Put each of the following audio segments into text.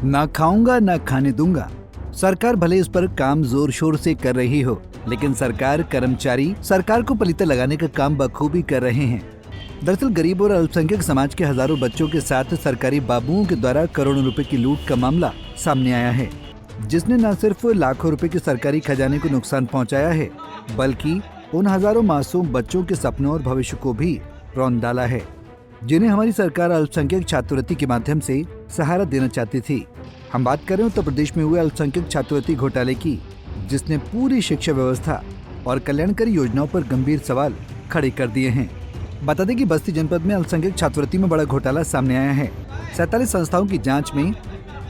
ना खाऊंगा ना खाने दूंगा। सरकार भले इस पर काम जोर शोर से कर रही हो, लेकिन सरकार कर्मचारी सरकार को पलीते लगाने का काम बखूबी कर रहे हैं। दरअसल गरीब और अल्पसंख्यक समाज के हजारों बच्चों के साथ सरकारी बाबुओं के द्वारा करोड़ों रुपए की लूट का मामला सामने आया है, जिसने न सिर्फ लाखों रुपए के सरकारी खजाने को नुकसान पहुंचाया है, बल्कि उन हजारों मासूम बच्चों के सपनों और भविष्य को भी रौंद डाला है, जिन्हें हमारी सरकार अल्पसंख्यक छात्रवृत्ति के माध्यम से सहारा देना चाहती थी। हम बात कर रहे हैं उत्तर प्रदेश में हुए अल्पसंख्यक छात्रवृत्ति घोटाले की, जिसने पूरी शिक्षा व्यवस्था और कल्याणकारी योजनाओं पर गंभीर सवाल खड़े कर दिए हैं। बता दें कि बस्ती जनपद में अल्पसंख्यक छात्रवृत्ति में बड़ा घोटाला सामने आया है। 47 संस्थाओं की जांच में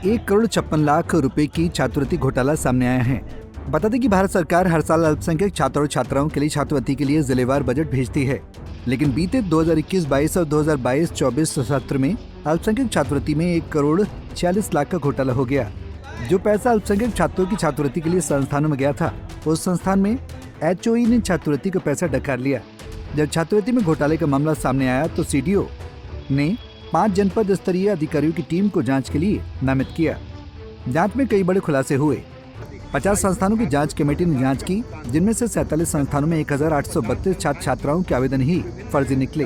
1,56,00,000 रुपए की छात्रवृत्ति घोटाला सामने आया है। बता दें कि भारत सरकार हर साल अल्पसंख्यक छात्र और छात्राओं के लिए छात्रवृत्ति के लिए जिलेवार बजट भेजती है, लेकिन बीते 2021-22 और 2022-24 सत्र में अल्पसंख्यक छात्रवृत्ति में 1,46,00,000 का घोटाला हो गया। जो पैसा अल्पसंख्यक छात्रों की छात्रवृत्ति के लिए संस्थानों में गया था, उस संस्थान में HOE ने छात्रवृत्ति का पैसा डकार लिया। जब छात्रवृत्ति में घोटाले का मामला सामने आया तो CDO ने 5 जनपद स्तरीय अधिकारियों की टीम को जांच के लिए नामित किया। जांच में कई बड़े खुलासे हुए। 50 संस्थानों की जांच कमेटी ने जांच की, जिनमें से 47 संस्थानों में 1,832 छात्र छात्राओं के आवेदन ही फर्जी निकले।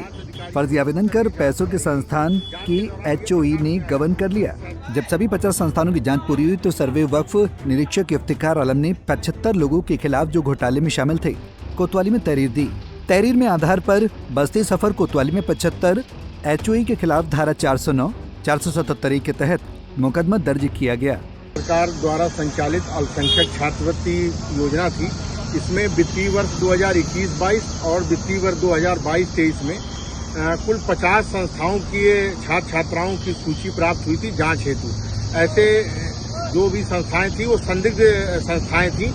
फर्जी आवेदन कर पैसों के संस्थान की HOE ने गबन कर लिया। जब सभी 50 संस्थानों की जांच पूरी हुई तो सर्वे वक्फ निरीक्षक इफ्तिखार आलम ने 75 लोगों के खिलाफ जो घोटाले में शामिल थे, कोतवाली में तहरीर दी। तहरीर में आधार पर बस्ती सफर कोतवाली में 75 HOE के खिलाफ धारा 409, 477 के तहत मुकदमा दर्ज किया गया। सरकार द्वारा संचालित अल्पसंख्यक छात्रवृत्ति योजना थी। इसमें वित्तीय वर्ष 2021-22 और वित्तीय वर्ष 2022-23 में कुल 50 संस्थाओं की छात्र छात्राओं की सूची प्राप्त हुई थी जांच हेतु। ऐसे जो भी संस्थाएं थी वो संदिग्ध संस्थाएं थी,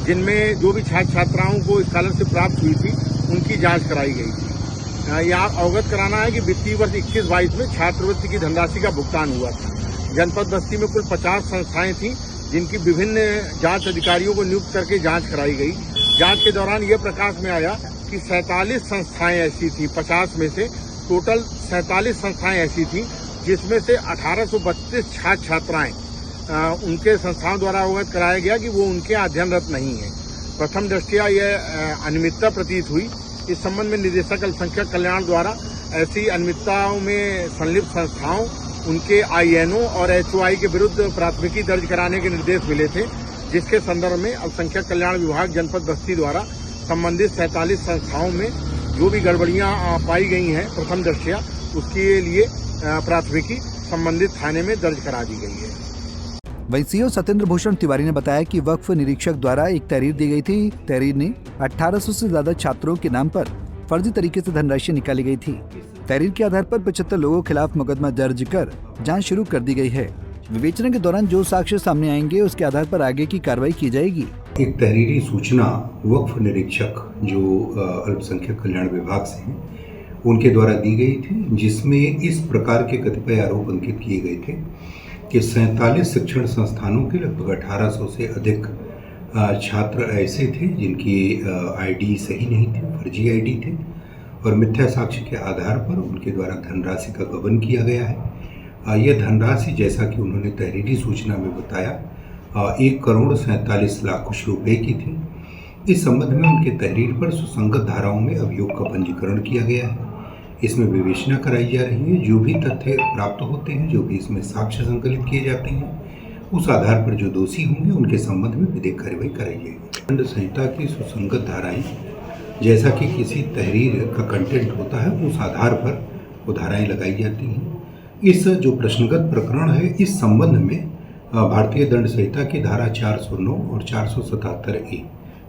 जिनमें जो भी छात्र छात्राओं को स्कॉलरशिप प्राप्त हुई थी उनकी जांच कराई गई थी। यहाँ अवगत कराना है कि वित्तीय वर्ष 21-22 में छात्रवृत्ति की धनराशि का भुगतान हुआ था। जनपद बस्ती में कुल 50 संस्थाएं थी, जिनकी विभिन्न जांच अधिकारियों को नियुक्त करके जांच कराई गई। जांच के दौरान यह प्रकाश में आया कि 47 संस्थाएं ऐसी थी, 50 में से टोटल 47 संस्थाएं ऐसी थी, जिसमें से 1832 छात्र छात्राएं उनके संस्थाओं द्वारा अवगत कराया गया कि वो उनके अध्ययनरत नहीं है। प्रथम दृष्टया यह अनियमितता प्रतीत हुई। इस संबंध में निदेशक अल्पसंख्यक कल्याण द्वारा ऐसी अनियमितताओं में संलिप्त संस्थाओं, उनके INO और HOI के विरुद्ध प्राथमिकी दर्ज कराने के निर्देश मिले थे, जिसके संदर्भ में अल्पसंख्यक कल्याण विभाग जनपद बस्ती द्वारा संबंधित 47 संस्थाओं में जो भी गड़बड़ियां पाई गई हैं प्रथम दृष्टया, उसके लिए प्राथमिकी संबंधित थाने में दर्ज करा दी गई है। वहीं CO सत्येंद्र भूषण तिवारी ने बताया कि वक्फ निरीक्षक द्वारा एक तहरीर दी गई थी। तहरीर ने 1800 से ज्यादा छात्रों के नाम पर फर्जी तरीके से धनराशि निकाली गई थी। तहरीर के आधार पर 75 लोगों के खिलाफ मुकदमा दर्ज कर जांच शुरू कर दी गई है। विवेचना के दौरान जो साक्ष्य सामने आएंगे उसके आधार पर आगे की कार्रवाई की जाएगी। एक तहरीरी सूचना वक्फ निरीक्षक जो अल्पसंख्यक कल्याण विभाग से हैं, उनके द्वारा दी गई थी, जिसमें इस प्रकार के कतिपय आरोप अंकित किए गए थे कि 47 शिक्षण संस्थानों के लगभग 1800 से अधिक छात्र ऐसे थे जिनकी ID सही नहीं थी, फर्जी ID थे, और मिथ्या साक्ष्य के आधार पर उनके द्वारा धनराशि का गबन किया गया है। यह धनराशि, जैसा कि उन्होंने तहरीरी सूचना में बताया, 1,47,00,000 कुछ रुपए की थी। इस संबंध में उनके तहरीर पर सुसंगत धाराओं में अभियोग का पंजीकरण किया गया है। इसमें विवेचना कराई जा रही है। जो भी तथ्य प्राप्त होते हैं, जो भी इसमें साक्ष्य संकलित किए जाते हैं, उस आधार पर जो दोषी होंगे उनके संबंध में विधिक कार्रवाई कराई जाएगी। दंड संहिता की सुसंगत धाराएं, जैसा कि किसी तहरीर का कंटेंट होता है, उस आधार पर वो धाराएं लगाई जाती हैं। इस जो प्रश्नगत प्रकरण है, इस संबंध में भारतीय दंड संहिता की धारा 409 और 477A,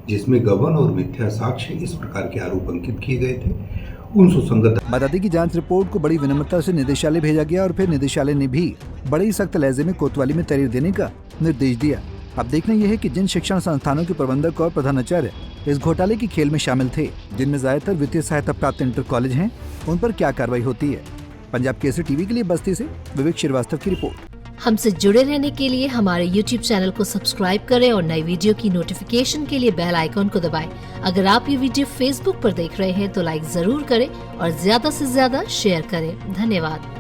जिसमें गबन और मिथ्या साक्ष्य इस प्रकार के आरोप अंकित किए गए थे, उन सुसंगत। बता दें कि जांच रिपोर्ट को बड़ी विनम्रता से निदेशालय भेजा गया और फिर निदेशालय ने भी बड़े ही सख्त लहजे में कोतवाली में तहरीर देने का निर्देश दिया। अब देखना यह है कि जिन शिक्षण संस्थानों के प्रबंधक और प्रधानाचार्य इस घोटाले की खेल में शामिल थे, जिनमें ज्यादातर वित्तीय सहायता प्राप्त इंटर कॉलेज हैं, उन पर क्या कार्रवाई होती है। पंजाब केसरी टीवी के लिए बस्ती से विवेक श्रीवास्तव की रिपोर्ट। हमसे जुड़े रहने के लिए हमारे YouTube चैनल को सब्सक्राइब करें और नई वीडियो की नोटिफिकेशन के लिए बेल आइकॉन को दबाएं। अगर आप ये वीडियो Facebook पर देख रहे हैं तो लाइक जरूर करें और ज्यादा से ज्यादा शेयर करें। धन्यवाद।